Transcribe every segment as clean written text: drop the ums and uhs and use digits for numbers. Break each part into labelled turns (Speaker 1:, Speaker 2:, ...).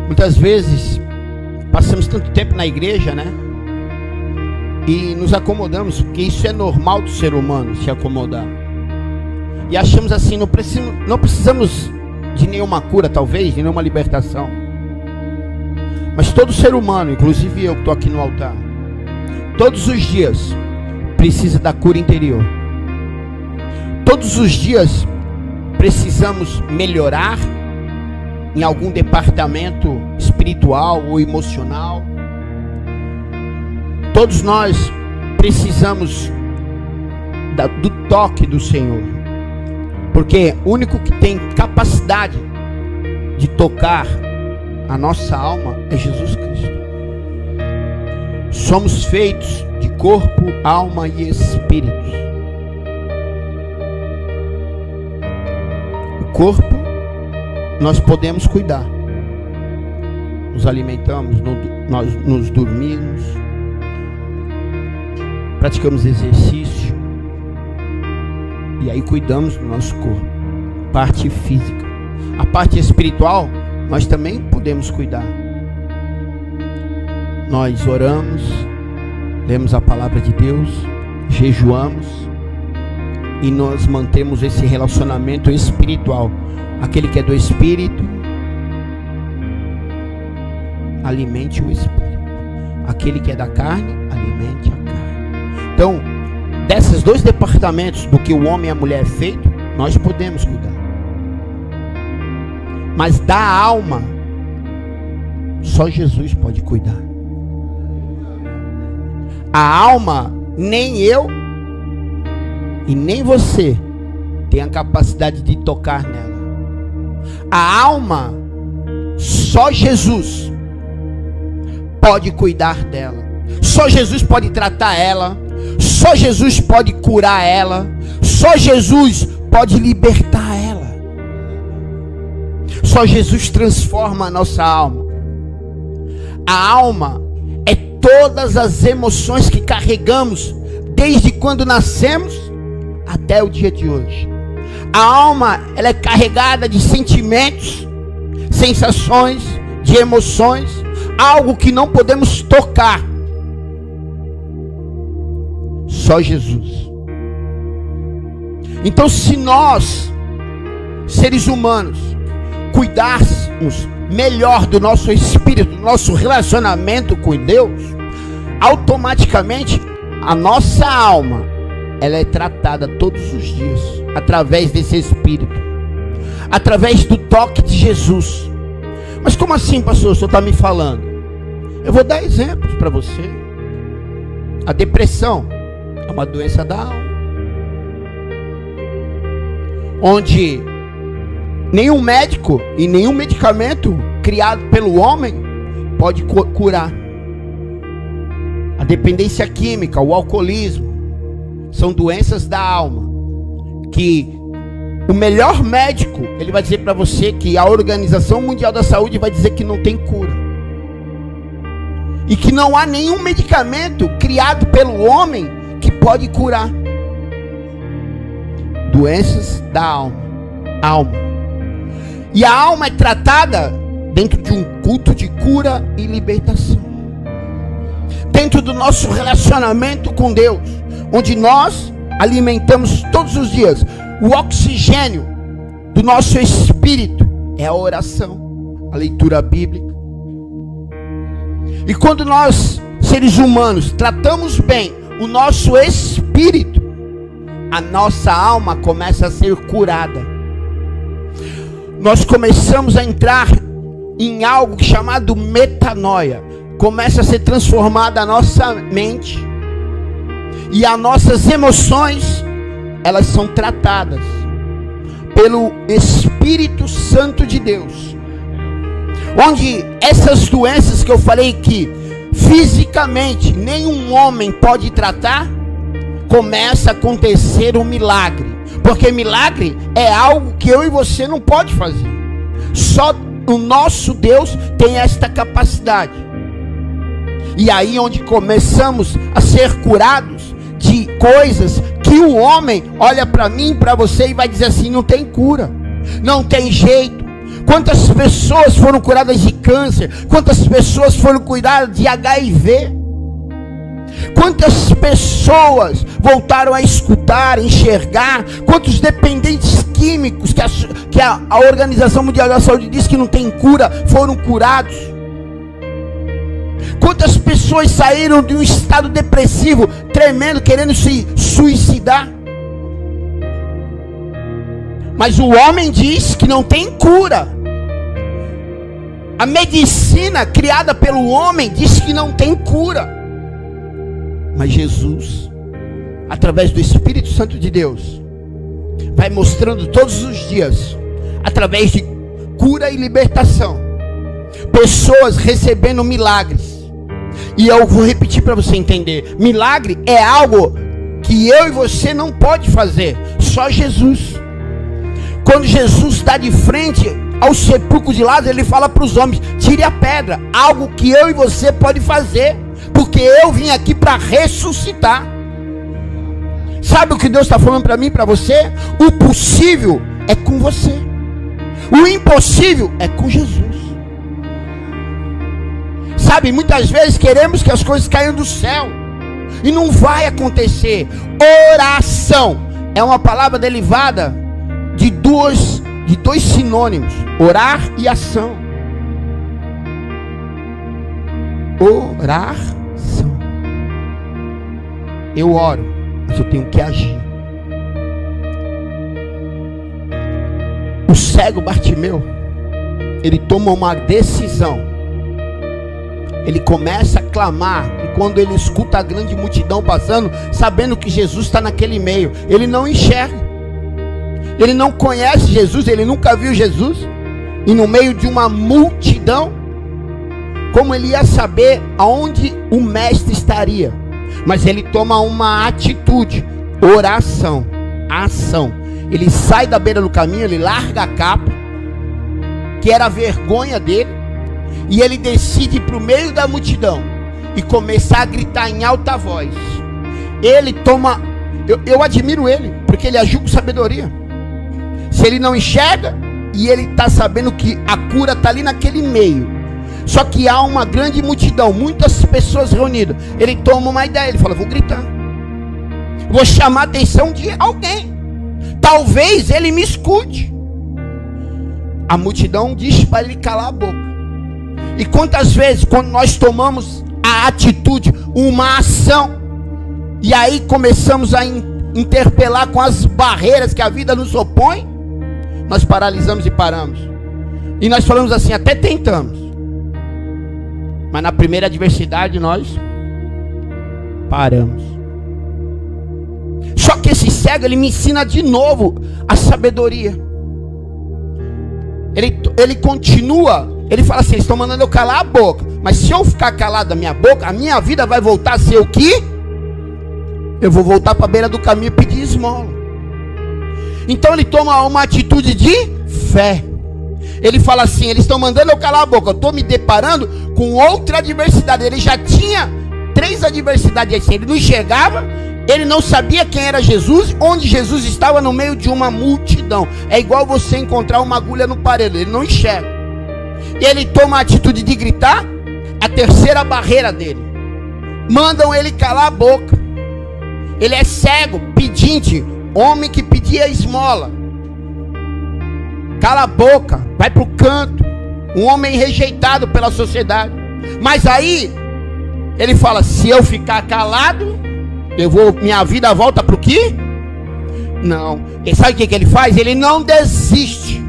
Speaker 1: Muitas vezes passamos tanto tempo na igreja, né? E nos acomodamos, porque isso é normal do ser humano, se acomodar. E achamos assim, não precisamos de nenhuma cura, talvez, de nenhuma libertação. Mas todo ser humano, inclusive eu que estou aqui no altar, todos os dias precisa da cura interior. Todos os dias precisamos melhorar em algum departamento espiritual ou emocional. Todos nós precisamos do toque do Senhor, porque o único que tem capacidade de tocar a nossa alma é Jesus Cristo. Somos feitos de corpo, alma e espírito. O corpo nós podemos cuidar, nos alimentamos, nós nos dormimos, praticamos exercício, e aí cuidamos do nosso corpo, parte física. A parte espiritual nós também podemos cuidar. Nós oramos, lemos a palavra de Deus, jejuamos, e nós mantemos esse relacionamento espiritual. Aquele que é do Espírito, alimente o Espírito. Aquele que é da carne, alimente a carne. Então, desses dois departamentos do que o homem e a mulher é feito, nós podemos cuidar. Mas da alma, só Jesus pode cuidar. A alma, nem eu e nem você tem a capacidade de tocar nela. A alma, só Jesus pode cuidar dela. Só Jesus pode tratar ela. Só Jesus pode curar ela. Só Jesus pode libertar ela. Só Jesus transforma a nossa alma. A alma é todas as emoções que carregamos desde quando nascemos até o dia de hoje. A alma, ela é carregada de sentimentos, sensações, de emoções, algo que não podemos tocar. Só Jesus. Então, se nós, seres humanos, cuidássemos melhor do nosso espírito, do nosso relacionamento com Deus, automaticamente a nossa alma, ela é tratada todos os dias, através desse Espírito, através do toque de Jesus. Mas como assim, pastor, o senhor está me falando? Eu vou dar exemplos para você. A depressão é uma doença da alma, onde nenhum médico e nenhum medicamento criado pelo homem pode curar. A dependência química, o alcoolismo, são doenças da alma, que o melhor médico, ele vai dizer para você que a Organização Mundial da Saúde vai dizer que não tem cura, e que não há nenhum medicamento criado pelo homem que pode curar doenças da alma. E a alma é tratada dentro de um culto de cura e libertação, dentro do nosso relacionamento com Deus, onde nós alimentamos todos os dias. O oxigênio do nosso espírito é a oração, a leitura bíblica. E quando nós, seres humanos, tratamos bem o nosso espírito, a nossa alma começa a ser curada. Nós começamos a entrar em algo chamado metanoia. Começa a ser transformada a nossa mente, e as nossas emoções, elas são tratadas pelo Espírito Santo de Deus, onde essas doenças que eu falei que fisicamente nenhum homem pode tratar, começa a acontecer um milagre, porque milagre é algo que eu e você não pode fazer. Só o nosso Deus tem esta capacidade. E aí onde começamos a ser curados de coisas que o homem olha para mim, para você, e vai dizer assim: não tem cura, não tem jeito, Quantas pessoas foram curadas de câncer? Quantas pessoas foram curadas de HIV? Quantas pessoas voltaram a escutar, enxergar? Quantos dependentes químicos que a Organização Mundial da Saúde diz que não tem cura, foram curados? Quantas pessoas saíram de um estado depressivo, tremendo, querendo se suicidar? Mas o homem diz que não tem cura. A medicina criada pelo homem diz que não tem cura. Mas Jesus, através do Espírito Santo de Deus, vai mostrando todos os dias, através de cura e libertação, pessoas recebendo milagres. E eu vou repetir para você entender: milagre é algo que eu e você não pode fazer, só Jesus. Quando Jesus está de frente ao sepulcro de Lázaro, ele fala para os homens: tire a pedra. Algo que eu e você pode fazer, porque eu vim aqui para ressuscitar. Sabe o que Deus está falando para mim e para você? O possível é com você, o impossível é com Jesus. Sabe, muitas vezes queremos que as coisas caiam do céu, e não vai acontecer. Oração é uma palavra derivada de dois sinônimos: orar e ação. Oração. Eu oro, mas eu tenho que agir. O cego Bartimeu, ele toma uma decisão. Ele começa a clamar, e quando ele escuta a grande multidão passando, sabendo que Jesus está naquele meio, ele não enxerga, ele não conhece Jesus, ele nunca viu Jesus, e no meio de uma multidão, como ele ia saber aonde o mestre estaria? Mas ele toma uma atitude: oração, ação. Ele sai da beira do caminho, ele larga a capa, que era a vergonha dele, e ele decide ir para o meio da multidão e começar a gritar em alta voz. Ele toma, eu admiro ele, porque ele agiu com sabedoria. Se ele não enxerga, e ele está sabendo que a cura está ali naquele meio, só que há uma grande multidão, muitas pessoas reunidas, ele toma uma ideia, ele fala: vou gritar, vou chamar a atenção de alguém, talvez ele me escute. A multidão diz para ele calar a boca. E quantas vezes, quando nós tomamos a atitude, uma ação, e aí começamos a interpelar com as barreiras que a vida nos opõe, nós paralisamos e paramos. E nós falamos assim: até tentamos, mas na primeira adversidade nós paramos. Só que esse cego, ele me ensina de novo a sabedoria. Ele continua. Ele fala assim: eles estão mandando eu calar a boca, mas se eu ficar calado a minha boca, a minha vida vai voltar a ser o que? Eu vou voltar para a beira do caminho e pedir esmola. Então ele toma uma atitude de fé. Ele fala assim: eles estão mandando eu calar a boca, eu estou me deparando com outra adversidade. Ele já tinha 3 adversidades assim. Ele não enxergava, ele não sabia quem era Jesus, onde Jesus estava, no meio de uma multidão. É igual você encontrar uma agulha no parede, ele não enxerga. E ele toma a atitude de gritar, a terceira barreira dele. Mandam ele calar a boca. Ele é cego, pedinte, homem que pedia esmola. Cala a boca, vai para o canto. Um homem rejeitado pela sociedade. Mas aí, ele fala: se eu ficar calado, minha vida volta para o quê? Não. E sabe o que ele faz? Ele não desiste.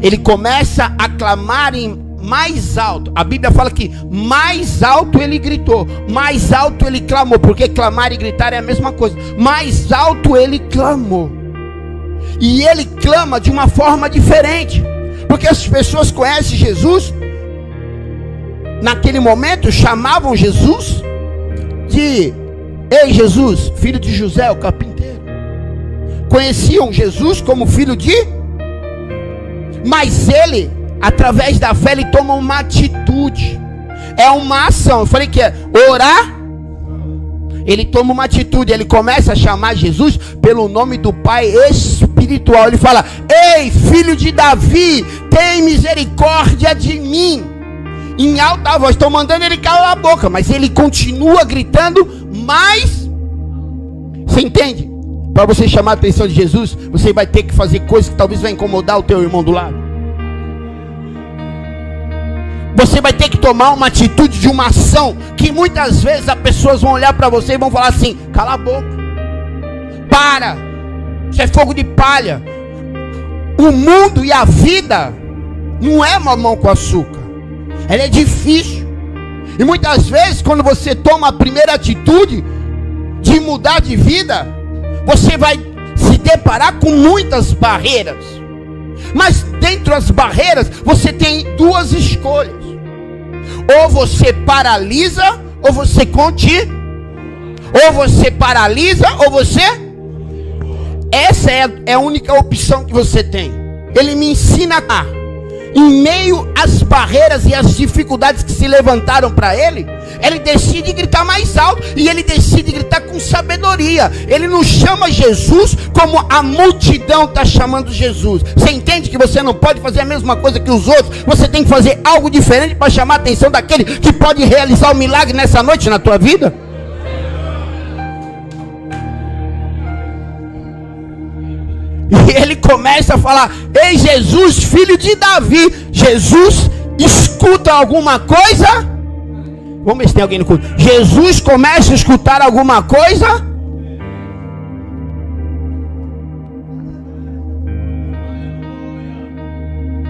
Speaker 1: Ele começa a clamar em mais alto. A Bíblia fala que mais alto ele gritou, mais alto ele clamou, porque clamar e gritar é a mesma coisa. Mais alto ele clamou. E ele clama de uma forma diferente, porque as pessoas conhecem Jesus. Naquele momento chamavam Jesus de: ei Jesus, filho de José o carpinteiro. Conheciam Jesus como filho de... Mas ele, através da fé, ele toma uma atitude. É uma ação. Eu falei que é orar. Ele toma uma atitude. Ele começa a chamar Jesus pelo nome do Pai Espiritual. espiritual. Ele fala: ei, filho de Davi, tem misericórdia de mim. Em alta voz. Estão mandando ele calar a boca, mas ele continua gritando mais. Você entende? Para você chamar a atenção de Jesus, você vai ter que fazer coisas que talvez vai incomodar o teu irmão do lado. Você vai ter que tomar uma atitude de uma ação que muitas vezes as pessoas vão olhar para você e vão falar assim: cala a boca, para, isso é fogo de palha. O mundo e a vida não é mamão com açúcar, ela é difícil. E muitas vezes quando você toma a primeira atitude de mudar de vida, você vai se deparar com muitas barreiras. Mas dentro das barreiras você tem duas escolhas: ou você paralisa, ou você continua. Ou você paralisa, ou você... Essa é a única opção que você tem. Ele me ensina a, em meio às barreiras e às dificuldades que se levantaram para ele, ele decide gritar mais alto. E ele decide gritar com sabedoria. Ele não chama Jesus como a multidão está chamando Jesus. Você entende que você não pode fazer a mesma coisa que os outros? Você tem que fazer algo diferente para chamar a atenção daquele que pode realizar o milagre nessa noite na tua vida. E ele começa a falar: ei, Jesus, filho de Davi. Jesus escuta alguma coisa? Vamos ver se tem alguém no culto. Jesus começa a escutar alguma coisa?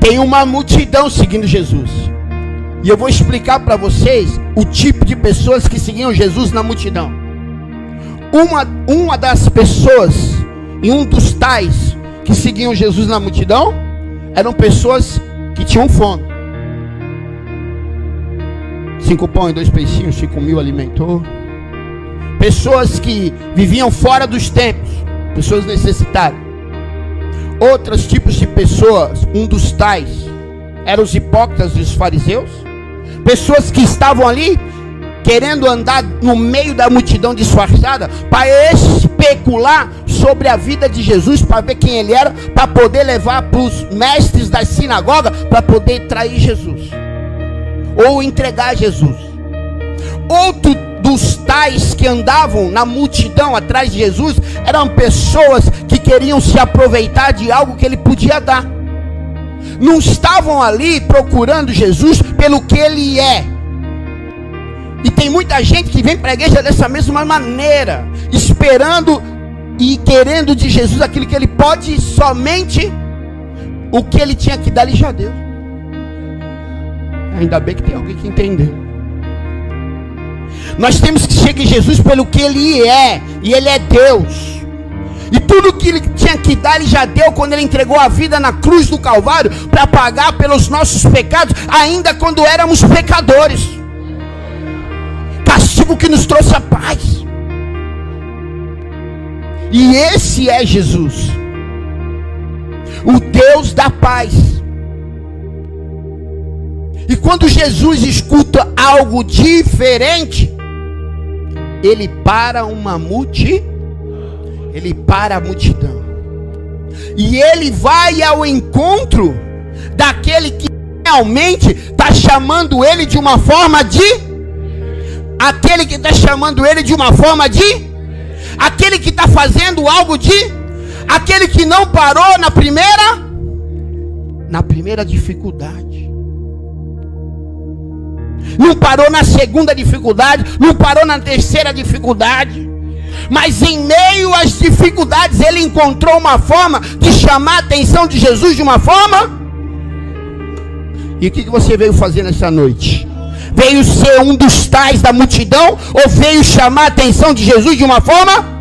Speaker 1: Tem uma multidão seguindo Jesus. E eu vou explicar para vocês o tipo de pessoas que seguiam Jesus na multidão. Uma das pessoas, e um dos tais que seguiam Jesus na multidão, eram pessoas que tinham fome. 5 pães e 2 peixinhos, 5.000 alimentou. Pessoas que viviam fora dos templos, pessoas necessitadas. Outros tipos de pessoas, um dos tais, eram os hipócritas e os fariseus. Pessoas que estavam ali querendo andar no meio da multidão disfarçada, para especular sobre a vida de Jesus, para ver quem ele era, para poder levar para os mestres da sinagoga, para poder trair Jesus, ou entregar Jesus. Outro dos tais que andavam na multidão atrás de Jesus, eram pessoas que queriam se aproveitar de algo que ele podia dar. Não estavam ali procurando Jesus pelo que ele é. E tem muita gente que vem para a igreja dessa mesma maneira, esperando e querendo de Jesus aquilo que ele pode, somente o que ele tinha que dar, ele já deu. Ainda bem que tem alguém que entendeu. Nós temos que seguir Jesus pelo que ele é, e ele é Deus. E tudo que ele tinha que dar, ele já deu quando ele entregou a vida na cruz do Calvário, para pagar pelos nossos pecados, ainda quando éramos pecadores. Castigo que nos trouxe a paz. E esse é Jesus, o Deus da paz. E quando Jesus escuta algo diferente, ele para uma multidão. Ele para a multidão. E ele vai ao encontro daquele que realmente está chamando ele de uma forma de... Aquele que está chamando ele de uma forma de... Aquele que está fazendo algo de... Aquele que não parou na primeira dificuldade. Não parou na segunda dificuldade. Não parou na terceira dificuldade. Mas em meio às dificuldades, ele encontrou uma forma de chamar a atenção de Jesus de uma forma. E o que você veio fazer nessa noite? Veio ser um dos tais da multidão? Ou veio chamar a atenção de Jesus de uma forma?